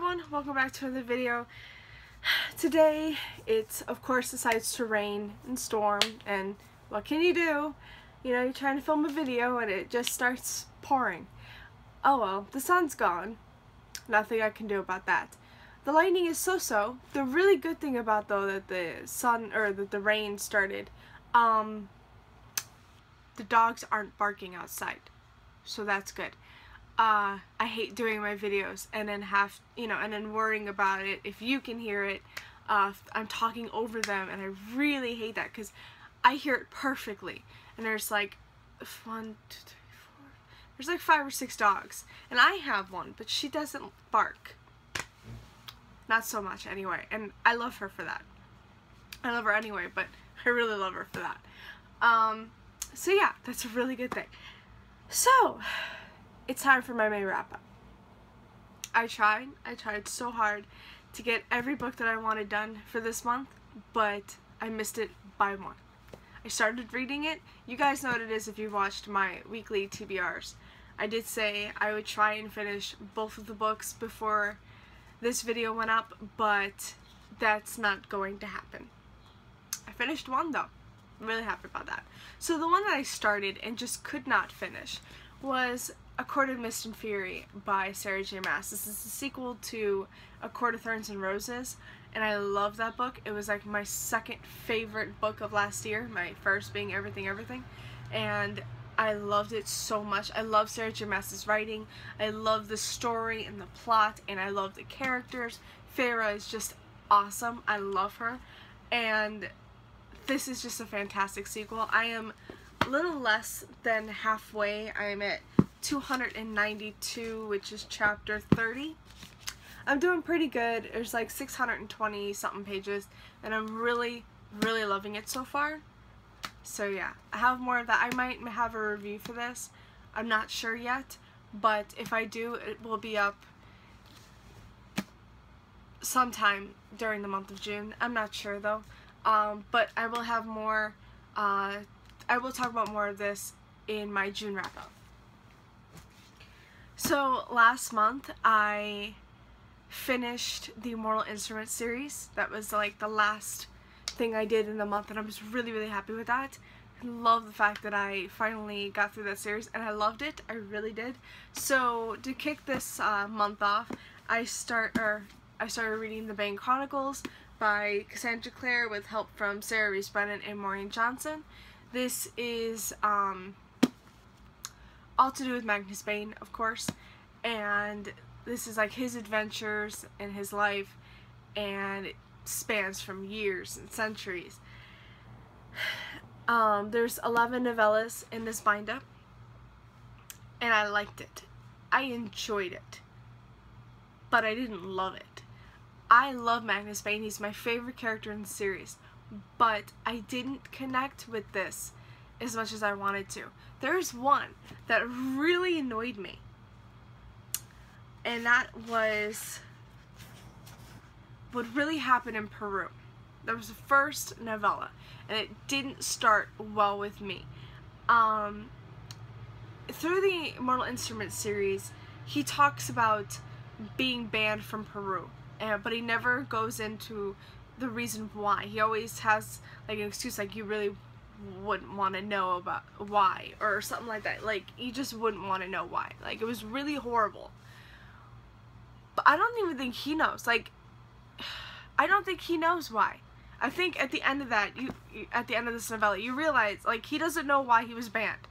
everyone, welcome back to another video. Today it's of course decides to rain and storm, and what can you do? You know, you're trying to film a video and it just starts pouring. Oh well, the sun's gone. Nothing I can do about that. The lightning is so-so. The really good thing about though that the rain started, the dogs aren't barking outside. So that's good. I hate doing my videos and then and then worrying about it if you can hear it. I'm talking over them, and I really hate that because I hear it perfectly. And there's like 1, 2, 3, 4. There's like 5 or 6 dogs, and I have one, but she doesn't bark. Not so much anyway, and I love her for that. I love her anyway, but I really love her for that. So yeah, that's a really good thing. So it's time for my May wrap-up. I tried so hard to get every book that I wanted done for this month, but I missed it by one. I started reading it. You guys know what it is if you've watched my weekly TBRs. I did say I would try and finish both of the books before this video went up, but that's not going to happen. I finished one though. I'm really happy about that. So the one that I started and just could not finish was A Court of Mist and Fury by Sarah J. Maas. This is the sequel to A Court of Thorns and Roses, and I love that book. It was like my second favorite book of last year, my first being Everything Everything, and I loved it so much. I love Sarah J. Maas's writing. I love the story and the plot, and I love the characters. Feyre is just awesome. I love her, and this is just a fantastic sequel. I am a little less than halfway. I am at 292, which is chapter 30. I'm doing pretty good. There's like 620 something pages, and I'm really loving it so far. So yeah, I have more of that. I might have a review for this. I'm not sure yet, but if I do, it will be up sometime during the month of June. I'm not sure though. But I will have more, I will talk about more of this in my June wrap-up. So last month I finished the Mortal Instruments series. That was like the last thing I did in the month, and I was really happy with that. I love the fact that I finally got through that series, and I loved it. I really did. So to kick this month off, I started reading The Bane Chronicles by Cassandra Clare with help from Sarah Reese Brennan and Maureen Johnson. This is all to do with Magnus Bane, of course, and this is like his adventures and his life, and it spans from years and centuries. There's 11 novellas in this bind-up, and I liked it. I enjoyed it, but I didn't love it. I love Magnus Bane. He's my favorite character in the series, but I didn't connect with this as much as I wanted to. There's one that really annoyed me, and that was what really happened in Peru. That was the first novella, and it didn't start well with me. Through the Mortal Instruments series, he talks about being banned from Peru, but he never goes into the reason why. He always has like an excuse, like you really wouldn't want to know about why, or something like that. Like you just wouldn't want to know why. Like it was really horrible. But I don't even think he knows. Like I don't think he knows why. I think at the end of that, at the end of this novella, you realize like he doesn't know why he was banned.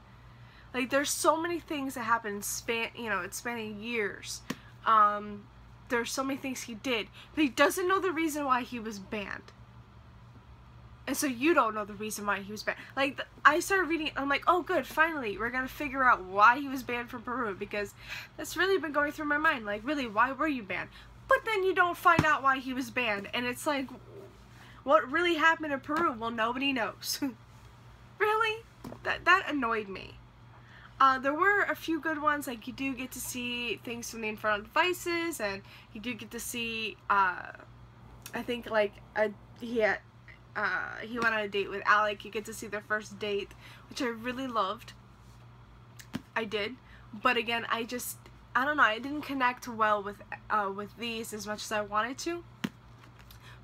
Like there's so many things that happened it's spanning years. There's so many things he did, but he doesn't know the reason why he was banned. And so you don't know the reason why he was banned. Like, I started reading it, I'm like, oh good, finally, we're gonna figure out why he was banned from Peru, because that's really been going through my mind. Like, really, why were you banned? But then you don't find out why he was banned, and it's like, what really happened in Peru? Well, nobody knows. Really? That annoyed me. There were a few good ones, like you do get to see things from the Infernal Devices, and you do get to see, I think like he went on a date with Alec. You get to see their first date, which I really loved. I did. But again, I don't know, I didn't connect well with these as much as I wanted to.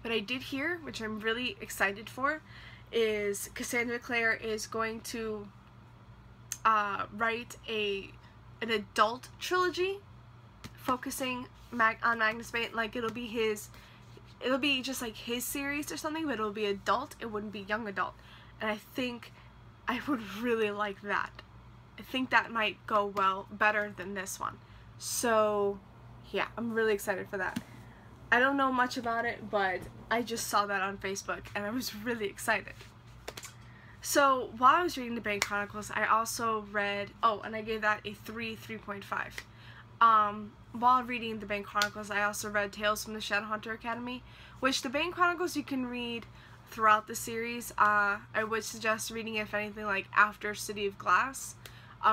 But I did hear, which I'm really excited for, is Cassandra Clare is going to write an adult trilogy focusing on Magnus Bane. Like, it'll be just like his series or something, but it'll be adult, it wouldn't be young adult. And I think I would really like that. I think that might go better than this one. So yeah, I'm really excited for that. I don't know much about it, but I just saw that on Facebook and I was really excited. So while I was reading the Bane Chronicles, I also read, and I gave that a 3.5. While reading the Bane Chronicles, I also read Tales from the Shadowhunter Academy, which the Bane Chronicles you can read throughout the series. I would suggest reading it, if anything, like after City of Glass.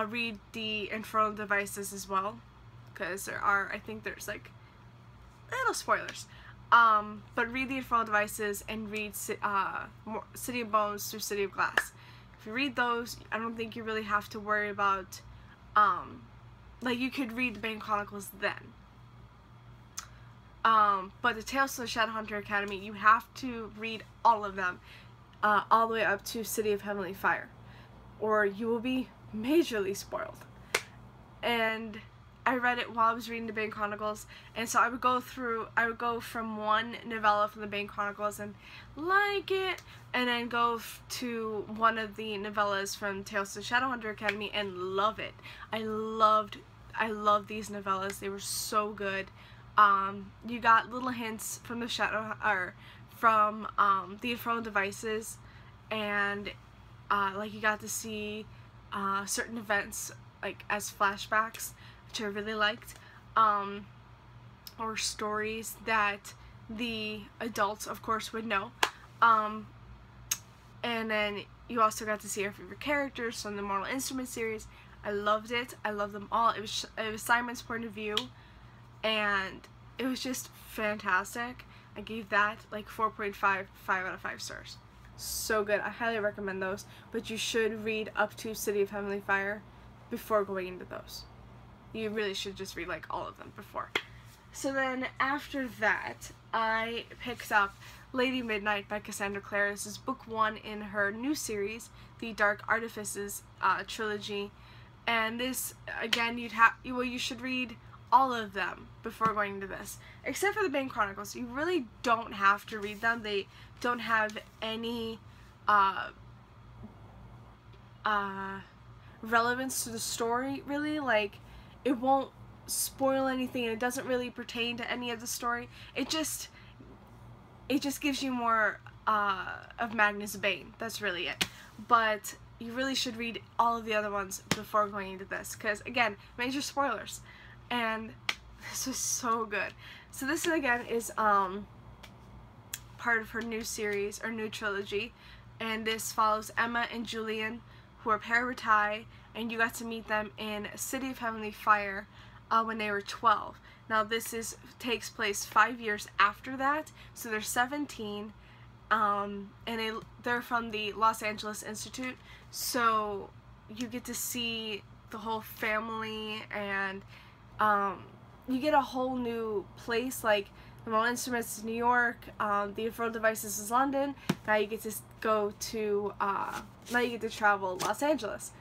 Read the Infernal Devices as well, because I think there's like little spoilers. But read the Infernal Devices and read City of Bones through City of Glass. If you read those, I don't think you really have to worry about, like, you could read the Bane Chronicles then. But the Tales of the Shadowhunter Academy, you have to read all of them, all the way up to City of Heavenly Fire, or you will be majorly spoiled. And I read it while I was reading the Bane Chronicles, and so I would go from one novella from the Bane Chronicles and like it, and then go to one of the novellas from Tales of the Shadowhunter Academy and love it. I loved these novellas. They were so good. You got little hints from the the Infernal Devices, and like, you got to see certain events like as flashbacks, which I really liked, or stories that the adults, of course, would know. And then you also got to see our favorite characters from the Mortal Instrument series. I loved it. I loved them all. It was Simon's point of view, and it was just fantastic. I gave that like 4.5, 5 out of 5 stars. So good. I highly recommend those, but you should read up to City of Heavenly Fire before going into those. You really should just read like all of them before. So then after that, I picked up Lady Midnight by Cassandra Clare. This is book 1 in her new series, the Dark Artifices trilogy. And this, again, you should read all of them before going into this, except for the Bane Chronicles. You really don't have to read them. They don't have any relevance to the story, really. Like, it won't spoil anything, and it doesn't really pertain to any of the story. It just gives you more of Magnus Bane. That's really it. But you really should read all of the other ones before going into this, because, again, major spoilers. And this was so good. So this, again, is part of her new series, or new trilogy, and this follows Emma and Julian, who are parabatai, and you got to meet them in City of Heavenly Fire when they were 12. Now this takes place 5 years after that, so they're 17, and they're from the Los Angeles Institute, so you get to see the whole family, and you get a whole new place. Like, the Mortal Instruments is New York, the Infernal Devices is London. Now you get to go to, now you get to travel Los Angeles.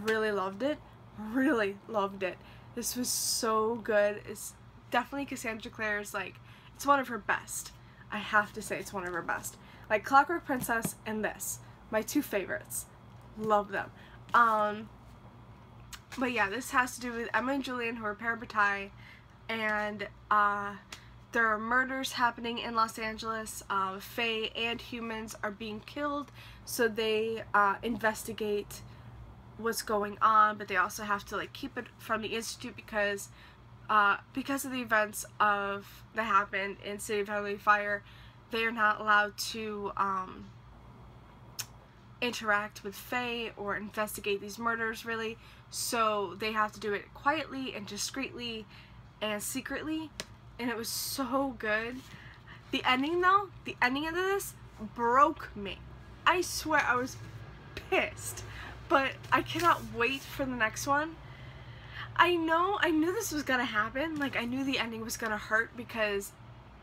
Really loved it. Really loved it. This was so good. It's definitely Cassandra Clare's, like, it's one of her best. I have to say it's one of her best. Like, Clockwork Princess and this, my 2 favorites. Love them. But yeah, this has to do with Emma and Julian, who are parabatai, and there are murders happening in Los Angeles. Fae and humans are being killed, so they investigate what's going on, but they also have to, like, keep it from the Institute because of the events that happened in City of Heavenly Fire. They are not allowed to interact with Fae or investigate these murders, really, so they have to do it quietly and discreetly and secretly, and it was so good. The ending, though, the ending of this broke me. I swear I was pissed, but I cannot wait for the next one. I knew this was gonna happen. Like, I knew the ending was gonna hurt because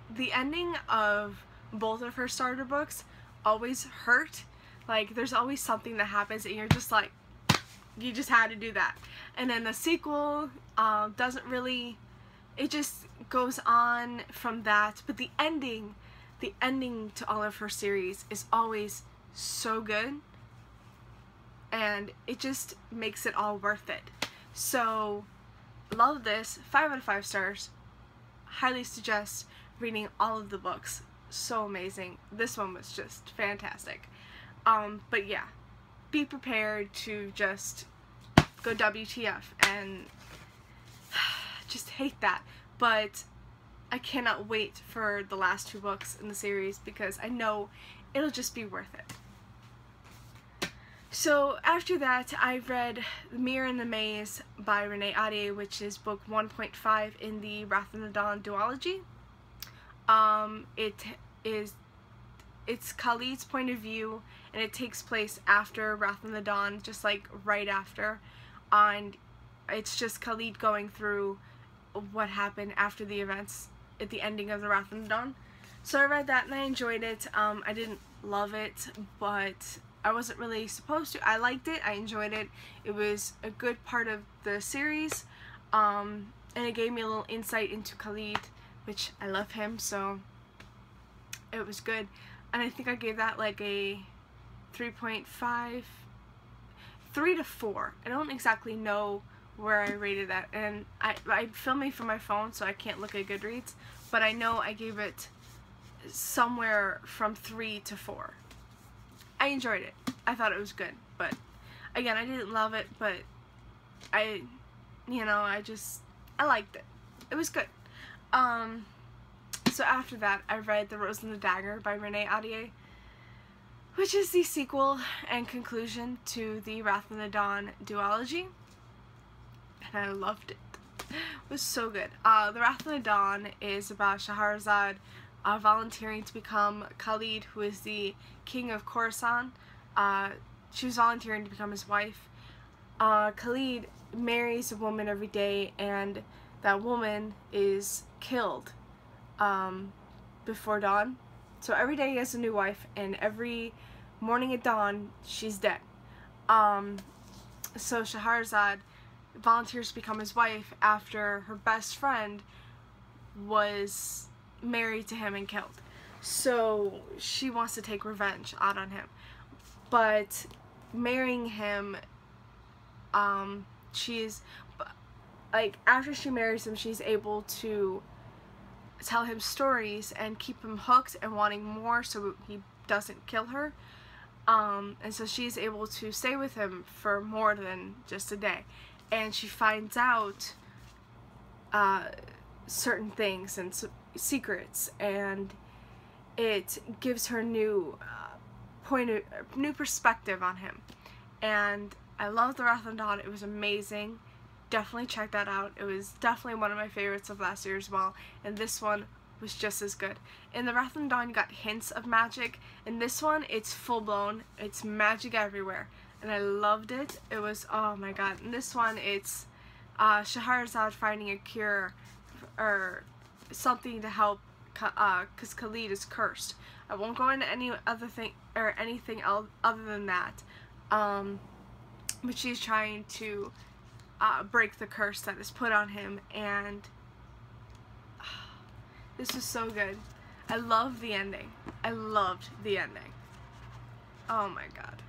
the ending of both of her starter books always hurt. Like, there's always something that happens and you're just like, you just had to do that. And then the sequel doesn't really, it just goes on from that. But the ending to all of her series is always so good. And it just makes it all worth it. So, love this. 5 out of 5 stars. Highly suggest reading all of the books. So amazing. This one was just fantastic. But yeah, be prepared to just go WTF and just hate that. But I cannot wait for the last 2 books in the series because I know it'll just be worth it. So after that, I read The Mirror in the Maze by Renee Ahdieh, which is book 1.5 in the Wrath of the Dawn duology. It's Khalid's point of view, and it takes place after Wrath of the Dawn, just like right after. And it's just Khalid going through what happened after the events at the ending of the Wrath of the Dawn. So I read that and I enjoyed it. I didn't love it, but I wasn't really supposed to. I liked it. I enjoyed it. It was a good part of the series, and it gave me a little insight into Khalid, which I love him, so it was good. And I think I gave that like a 3.5, 3 to 4. I don't exactly know where I rated that, and I'm filming from my phone, so I can't look at Goodreads, but I know I gave it somewhere from 3 to 4. I enjoyed it. I thought it was good, but again, I didn't love it, but I liked it. It was good. So after that, I read The Rose and the Dagger by Renee Ahdieh, which is the sequel and conclusion to the Wrath of the Dawn duology, and I loved it. It was so good. The Wrath of the Dawn is about Shahrazad volunteering to become Khalid, who is the king of Khorasan. She was volunteering to become his wife. Khalid marries a woman every day, and that woman is killed before dawn. So every day he has a new wife, and every morning at dawn she's dead. So Shahrazad volunteers to become his wife after her best friend was married to him and killed. So she wants to take revenge out on him. But marrying him, she's like, after she marries him, she's able to tell him stories and keep him hooked and wanting more so he doesn't kill her. And so she's able to stay with him for more than just a day. And she finds out certain things and secrets, and it gives her new new perspective on him. And I love The Wrath of the Dawn. It was amazing. Definitely check that out. It was definitely one of my favorites of last year as well, and this one was just as good. In The Wrath of the Dawn you got hints of magic. In this one it's full blown. It's magic everywhere, and I loved it. It was, oh my god. In this one it's Shahrazad finding a cure or something to help, because Khalid is cursed. I won't go into any other thing or anything else other than that, but she's trying to break the curse that is put on him, and this was so good. I love the ending. I loved the ending. Oh my god.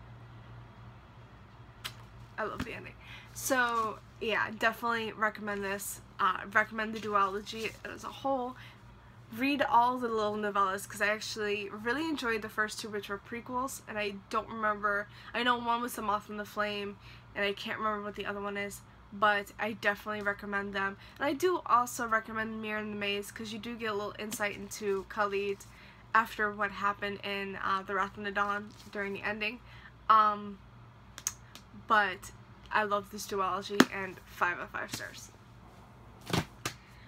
I love the ending. So yeah, definitely recommend this. Recommend the duology as a whole. Read all the little novellas, because I actually really enjoyed the first 2, which were prequels, and I don't remember. I know one was The Moth and the Flame, and I can't remember what the other one is, but I definitely recommend them. And I do also recommend The Mirror in the Maze, because you do get a little insight into Khalid after what happened in The Wrath of the Dawn during the ending. But I love this duology, and 5 out of 5 stars.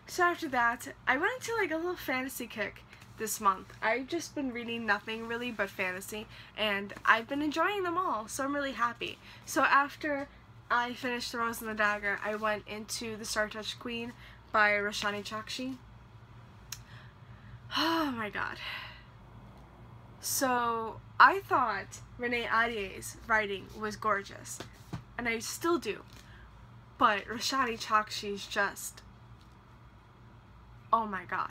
So after that, I went into like a little fantasy kick this month. I've just been reading nothing really but fantasy, and I've been enjoying them all, so I'm really happy. So after I finished The Rose and the Dagger, I went into The Star-Touched Queen by Roshani Chokshi. Oh my god. So, I thought Renee Ahdier's writing was gorgeous, and I still do, but Roshani Chokshi's just, oh my god.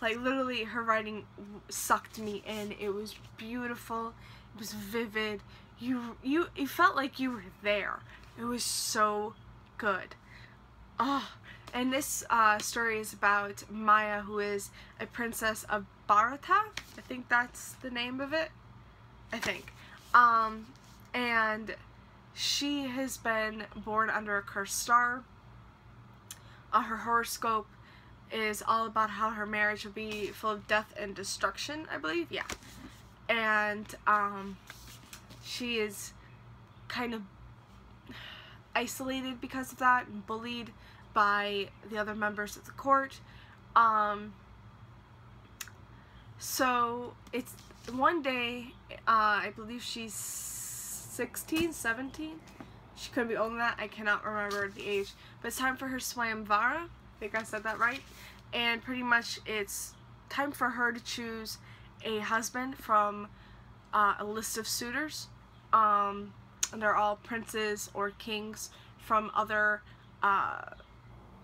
Like, literally, her writing sucked me in. It was beautiful, it was vivid, you felt like you were there. It was so good. Oh, and this story is about Maya, who is a princess of Bharata. I think that's the name of it. I think. And she has been born under a cursed star. Her horoscope is all about how her marriage will be full of death and destruction, I believe. Yeah. And she is kind of isolated because of that and bullied by the other members of the court. So it's one day, I believe she's 16, 17. She could be older than that. I cannot remember the age. But it's time for her Swayamvara. I think I said that right. And pretty much it's time for her to choose a husband from a list of suitors. And they're all princes or kings from other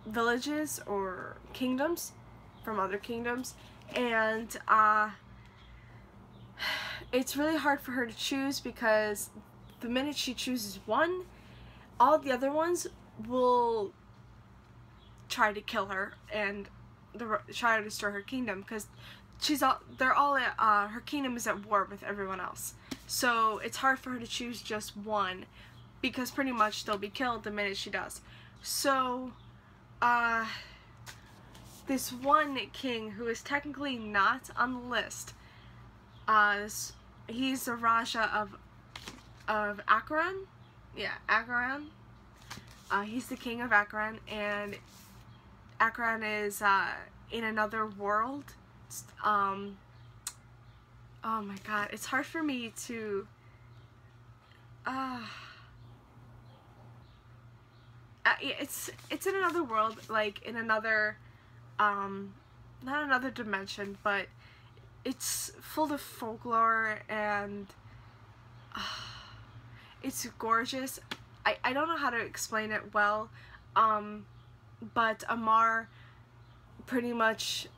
villages or kingdoms, from other kingdoms. And it's really hard for her to choose, because the minute she chooses one, all the other ones will try to kill her and try to destroy her kingdom, because her kingdom is at war with everyone else. So it's hard for her to choose just one, because pretty much they'll be killed the minute she does. So this one king, who is technically not on the list, he's the Raja of Akaran. Yeah, Akaran. He's the king of Akaran, and Akaran is in another world. Oh my god, it's hard for me to it's in another world, like in another not another dimension, but it's full of folklore, and it's gorgeous. I don't know how to explain it well, but Amar pretty much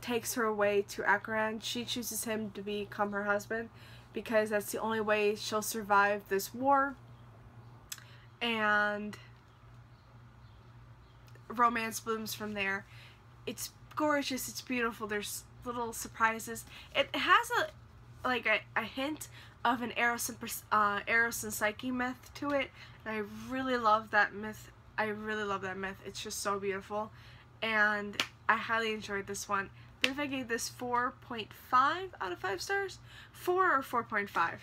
takes her away to Akaran. She chooses him to become her husband, because that's the only way she'll survive this war. And romance blooms from there. It's gorgeous, it's beautiful, there's little surprises. It has a hint of an Eros and Psyche myth to it, and I really love that myth. It's just so beautiful, and I highly enjoyed this one. I believe I gave this 4.5 out of 5 stars. 4 or 4.5.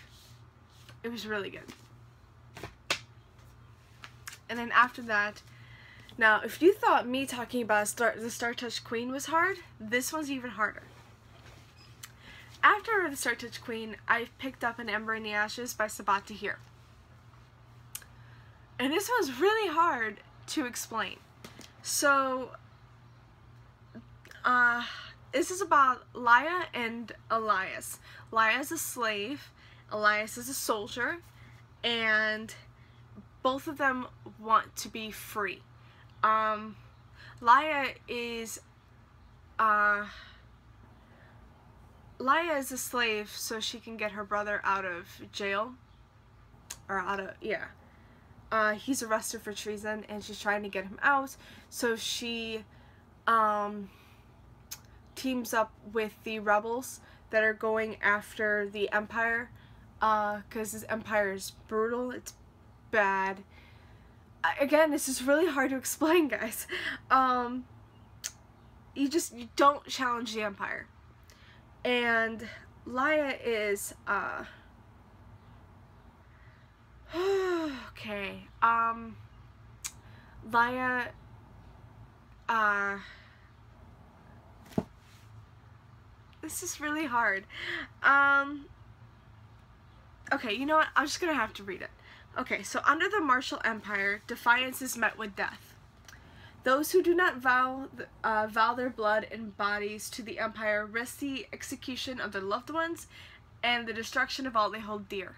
It was really good. And then after that, now if you thought me talking about the Star-Touched Queen was hard, this one's even harder. After the Star-Touched Queen, I picked up an Ember in the Ashes by Sabat Tahir. And this one's really hard to explain. So, this is about Laia and Elias. Laia is a slave, Elias is a soldier, and both of them want to be free. Laia is a slave so she can get her brother out of jail, or he's arrested for treason, and she's trying to get him out, so she teams up with the rebels that are going after the Empire, because this Empire is brutal, it's bad. Again, this is really hard to explain, guys. You don't challenge the Empire. And Laia is, okay, Laia, this is really hard. Okay, you know what, I'm just gonna have to read it. Okay, so under the martial empire, defiance is met with death. Those who do not vow their blood and bodies to the empire risk the execution of their loved ones and the destruction of all they hold dear.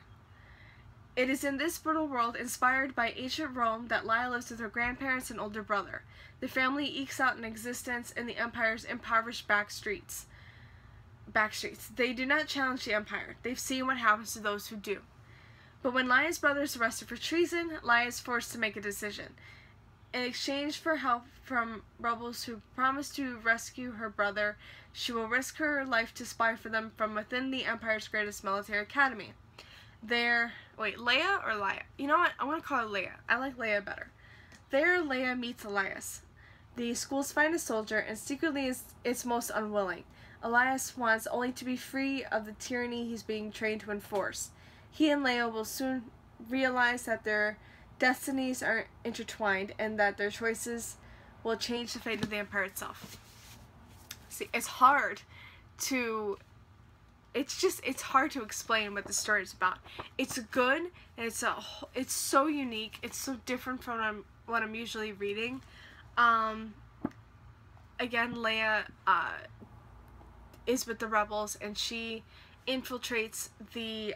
It is in this brutal world, inspired by ancient Rome, that Leia lives with her grandparents and older brother. The family ekes out an existence in the Empire's impoverished back streets. They do not challenge the Empire. They've seen what happens to those who do. But when Leia's brother is arrested for treason, Leia is forced to make a decision. In exchange for help from rebels who promise to rescue her brother, she will risk her life to spy for them from within the Empire's greatest military academy. Leia or Leia? You know what? I want to call her Leia. I like Leia better. There, Leia meets Elias, the school's finest soldier, and secretly is its most unwilling. Elias wants only to be free of the tyranny he's being trained to enforce. He and Leia will soon realize that their destinies are intertwined and that their choices will change the fate of the Empire itself. See, it's hard to explain what the story is about. It's good, and it's so unique. It's so different from what I'm usually reading. Again, Leia is with the rebels, and she infiltrates the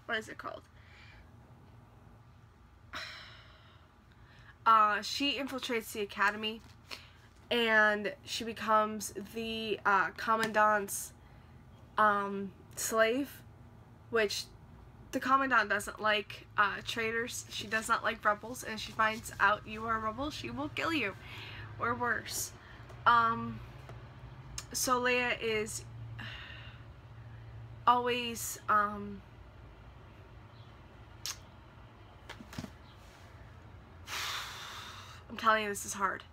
what is it called? She infiltrates the academy, and she becomes the commandant's slave, which the commandant doesn't like traitors. She does not like rebels, and if she finds out you are a rebel, she will kill you, or worse. So Leia is always I'm telling you, this is hard.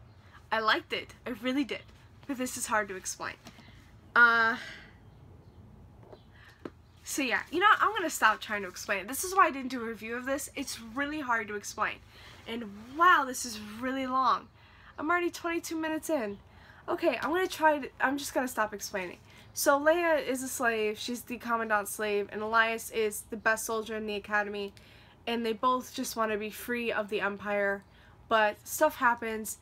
I liked it. I really did. But this is hard to explain. So yeah, you know, I'm going to stop trying to explain it. This is why I didn't do a review of this. It's really hard to explain. And wow, this is really long. I'm already 22 minutes in. Okay, I'm just going to stop explaining. So Leia is a slave. She's the commandant's slave. And Elias is the best soldier in the academy. And they both just want to be free of the Empire. But stuff happens,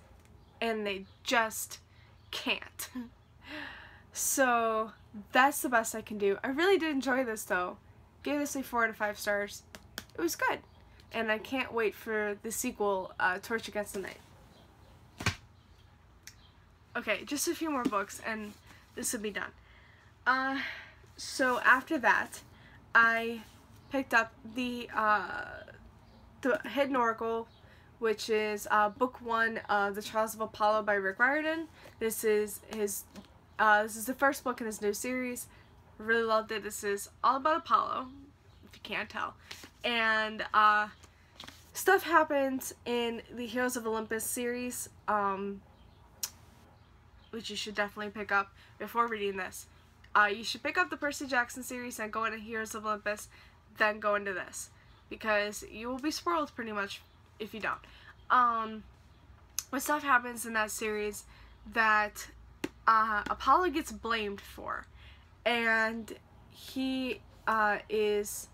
and they just can't. So that's the best I can do. I really did enjoy this, though. Gave this a 4 out of 5 stars. It was good. And I can't wait for the sequel, Torch Against the Night. Okay, just a few more books, and this will be done. So after that, I picked up the Hidden Oracle, which is book 1 of The Trials of Apollo by Rick Riordan. This is the first book in his new series. Really loved it. This is all about Apollo, if you can't tell. And stuff happens in the Heroes of Olympus series, which you should definitely pick up before reading this. You should pick up the Percy Jackson series and go into Heroes of Olympus, then go into this, because you will be spoiled pretty much if you don't. What stuff happens in that series that Apollo gets blamed for, and he is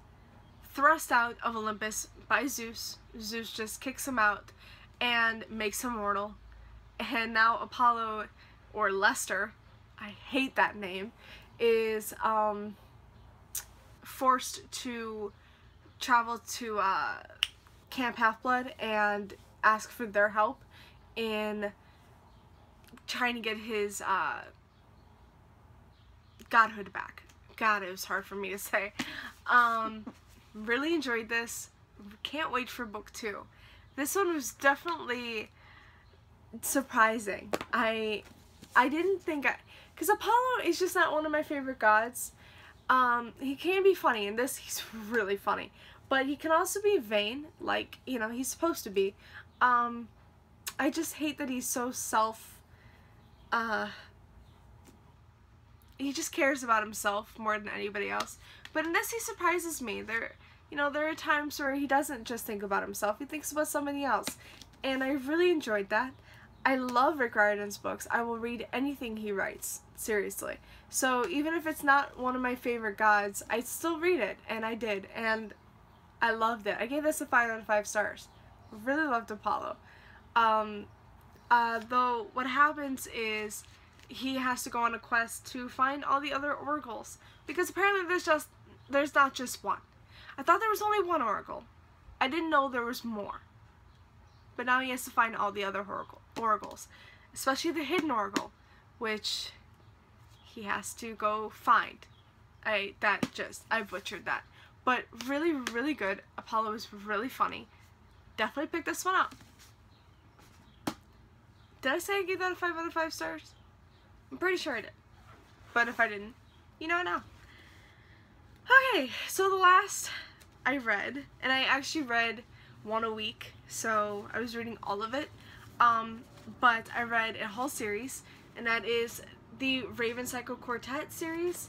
thrust out of Olympus by Zeus. Zeus just kicks him out and makes him mortal, and now Apollo, or Lester, I hate that name, is forced to travel to Camp Half-Blood and ask for their help in trying to get his godhood back. God, it was hard for me to say. Really enjoyed this. Can't wait for book 2. This one was definitely surprising. I didn't think, because Apollo is just not one of my favorite gods. He can be funny. In this, he's really funny. But he can also be vain, like, you know, he's supposed to be. I just hate that he's so he just cares about himself more than anybody else. But in this, he surprises me. There are times where he doesn't just think about himself, he thinks about somebody else. And I really enjoyed that. I love Rick Riordan's books. I will read anything he writes, seriously. So even if it's not one of my favorite gods, I still read it, and I did, and I loved it. I gave this a 5 out of 5 stars. Really loved Apollo. Though what happens is he has to go on a quest to find all the other oracles, because apparently there's not just one. I thought there was only one oracle. I didn't know there was more. But now he has to find all the other oracles, especially the hidden oracle, which he has to go find. I butchered that. But really, really good. Apollo is really funny. Definitely pick this one up. Did I say I gave that a 5 out of 5 stars? I'm pretty sure I did. But if I didn't, you know it now. Okay, so the last I read, and I actually read one a week, so I was reading all of it, but I read a whole series, and that is the Raven Cycle Quartet series.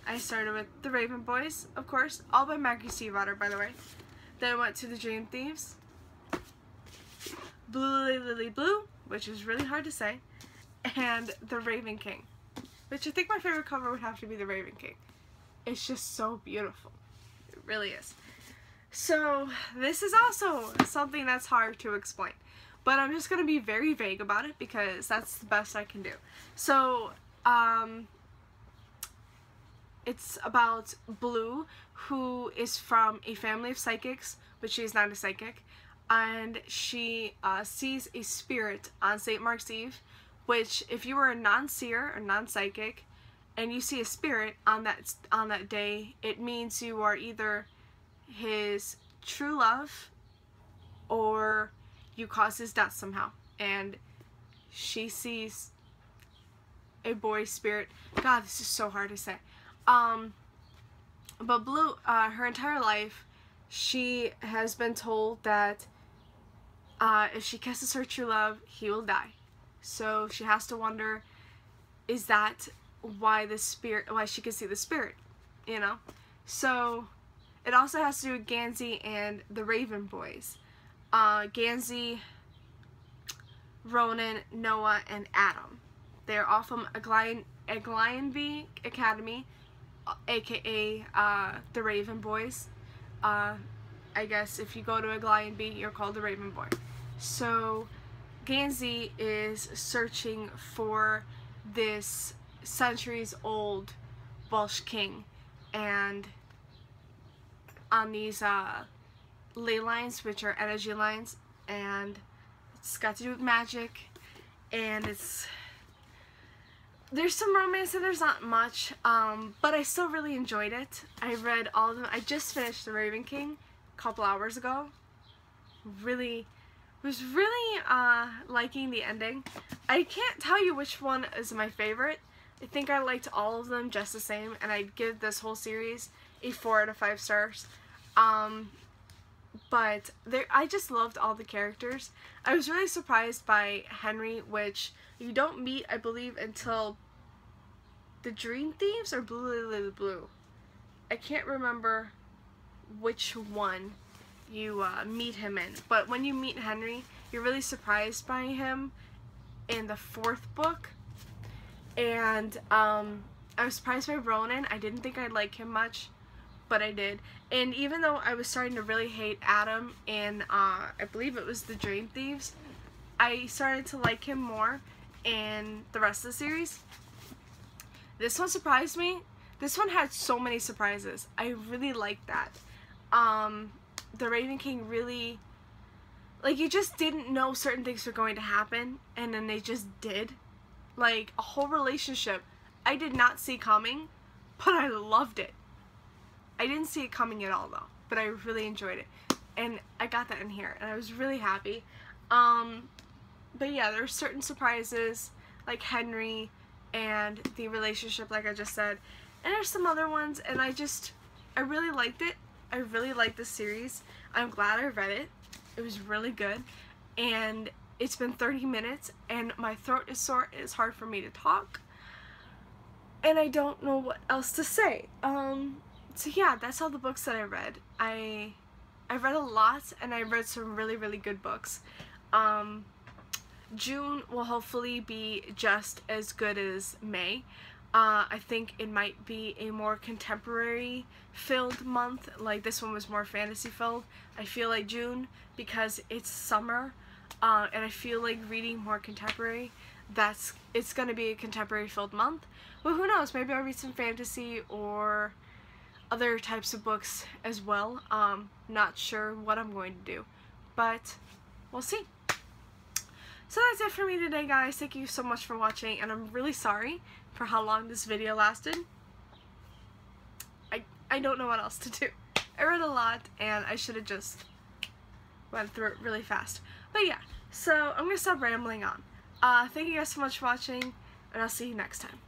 I started with The Raven Boys, of course, all by Maggie Stiefvater, by the way. Then I went to The Dream Thieves, Blue Lily Lily Blue, which is really hard to say, and The Raven King, which I think my favorite cover would have to be The Raven King. It's just so beautiful. It really is. So this is also something that's hard to explain, but I'm just going to be very vague about it because that's the best I can do. So it's about Blue, who is from a family of psychics, but she is not a psychic, and she sees a spirit on St. Mark's Eve, which if you were a non-seer or non-psychic and you see a spirit on that day, it means you are either his true love or you caused his death somehow. And she sees a boy spirit. God, this is so hard to say. But Blue, her entire life, she has been told that if she kisses her true love, he will die. So she has to wonder, is that why she can see the spirit, you know? So it also has to do with Gansey and the Raven Boys. Gansey, Ronan, Noah, and Adam. They're all from Shadowhunter Academy, aka the Raven Boys. I guess if you go to Shadowhunter, you're called the Raven Boy. So Gansey is searching for this centuries-old Welsh king, and on these ley lines, which are energy lines, and it's got to do with magic, and there's some romance and there's not much, but I still really enjoyed it. I read all of them. I just finished The Raven King a couple hours ago. Was really liking the ending. I can't tell you which one is my favorite. I think I liked all of them just the same, and I'd give this whole series a 4 out of 5 stars. But I just loved all the characters. I was really surprised by Henry, which you don't meet, I believe, until The Dream Thieves or Blue Lily Blue. I can't remember which one you meet him in, but when you meet Henry, you're really surprised by him in the 4th book. And I was surprised by Ronan. I didn't think I'd like him much, but I did. And even though I was starting to really hate Adam in I believe it was The Dream Thieves, I started to like him more in the rest of the series. This one surprised me. This one had so many surprises. I really liked that. The Raven King really, like, you just didn't know certain things were going to happen, and then they just did. Like, a whole relationship I did not see coming, but I loved it. I didn't see it coming at all, though, but I really enjoyed it. And I got that in here, and I was really happy. But yeah, there are certain surprises, like Henry and the relationship, like I just said. And there's some other ones, and I really liked it. I really liked this series. I'm glad I read it. It was really good. And it's been 30 minutes, and my throat is sore. It's hard for me to talk. And I don't know what else to say. So yeah, that's all the books that I read. I read a lot, and I read some really, really good books. June will hopefully be just as good as May. I think it might be a more contemporary filled month. Like this one was more fantasy filled. I feel like June, because it's summer, and I feel like reading more contemporary, it's gonna be a contemporary filled month. But who knows, maybe I'll read some fantasy or other types of books as well. Not sure what I'm going to do, but we'll see. So that's it for me today, guys. Thank you so much for watching, and I'm really sorry for how long this video lasted. I don't know what else to do. I read a lot, and I should have just went through it really fast. But yeah, so I'm going to stop rambling on. Thank you guys so much for watching, and I'll see you next time.